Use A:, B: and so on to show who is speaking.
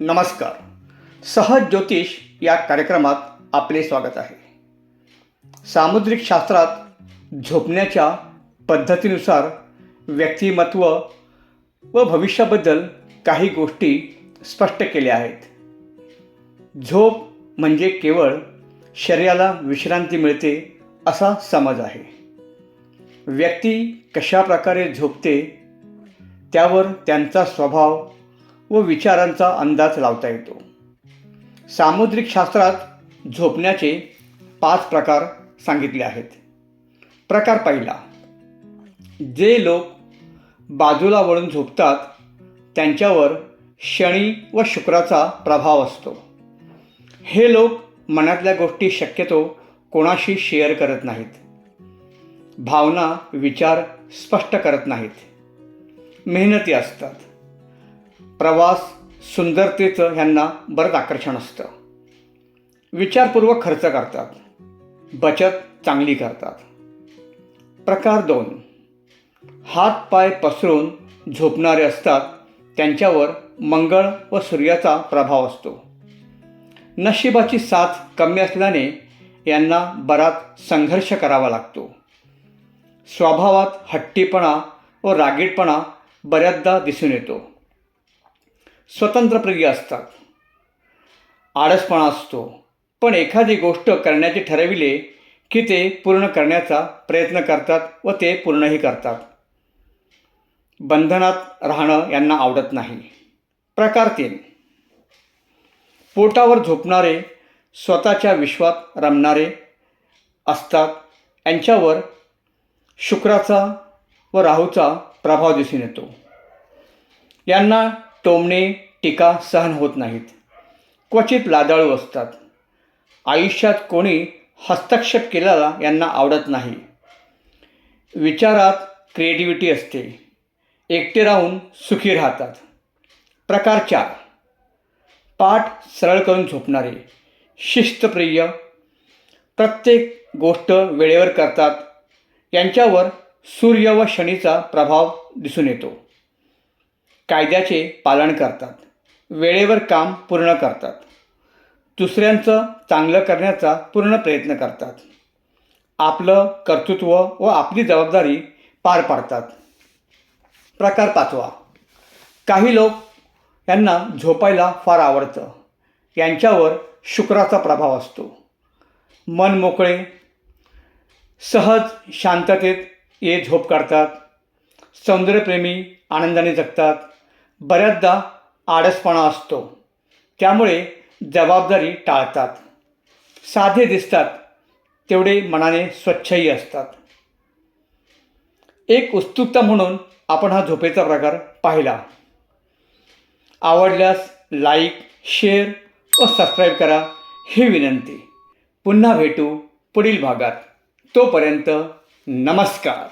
A: नमस्कार. सहज ज्योतिष या कार्यक्रमात आपले स्वागत आहे. सामुद्रिक शास्त्रात झोपण्याच्या पद्धतीनुसार व्यक्तिमत्व व भविष्याबद्दल काही गोष्टी स्पष्ट केल्या आहेत. झोप म्हणजे केवळ शरीराला विश्रांती मिळते असा समज आहे. व्यक्ती कशा प्रकारे झोपते त्यावर त्यांचा स्वभाव व विचारांचा अंदाज लावता येतो. सामुद्रिक शास्त्रात झोपण्याचे 5 प्रकार सांगितले आहेत. प्रकार पहिला, जे लोक बाजूला वळून झोपतात त्यांच्यावर शनी व शुक्राचा प्रभाव असतो. हे लोक मनातल्या गोष्टी शक्यतो कोणाशी शेअर करत नाहीत. भावना विचार स्पष्ट करत नाहीत. मेहनती असतात. प्रवास सुंदरतेचं ह्यांना बरंच आकर्षण असतं. विचारपूर्वक खर्च करतात. बचत चांगली करतात. प्रकार 2, हात पाय पसरून झोपणारे असतात. त्यांच्यावर मंगळ व सूर्याचा प्रभाव असतो. नशिबाची साथ कमी असल्याने यांना बराच संघर्ष करावा लागतो. स्वभावात हट्टीपणा व रागीटपणा बऱ्याचदा दिसून येतो. स्वतंत्रप्रिय असतात. आळसपणा असतो, पण एखादी गोष्ट करण्याचे ठरविले की ते पूर्ण करण्याचा प्रयत्न करतात व ते पूर्णही करतात. बंधनात राहणं यांना आवडत नाही. प्रकार 3, पोटावर झोपणारे स्वतःच्या विश्वात रमणारे असतात. यांच्यावर शुक्राचा व राहूचा प्रभाव दिसून येतो. यांना टोमणे टीका सहन होत नाहीत. क्वचित लाजाळू असतात. आयुष्यात कोणी हस्तक्षेप केलेला यांना आवडत नाही. विचारात क्रिएटिव्हिटी असते. एकटे राहून सुखी राहतात. प्रकार 4, पाठ सरळ करून झोपणारे, शिस्तप्रिय, प्रत्येक गोष्ट वेळेवर करतात. यांच्यावर सूर्य व शनीचा प्रभाव दिसून येतो. कायद्याचे पालन करतात. वेळेवर काम पूर्ण करतात. दुसऱ्यांचं चांगलं करण्याचा पूर्ण प्रयत्न करतात. आपलं कर्तृत्व व आपली जबाबदारी पार पाडतात. प्रकार 5, काही लोक यांना झोपायला फार आवडतं. यांच्यावर शुक्राचा प्रभाव असतो. मन मोकळे, सहज शांततेत झोप काढतात. सौंदर्यप्रेमी, आनंदाने जगतात. बऱ्याचदा आळसपणा असतो, त्यामुळे जबाबदारी टाळतात. साधे दिसतात, तेवढे मनाने स्वच्छही असतात. एक उत्सुकता म्हणून आपण हा झोपेचा प्रकार पाहिला. आवडल्यास लाईक, शेअर व सबस्क्राईब करा ही विनंती. पुन्हा भेटू पुढील भागात. तोपर्यंत नमस्कार.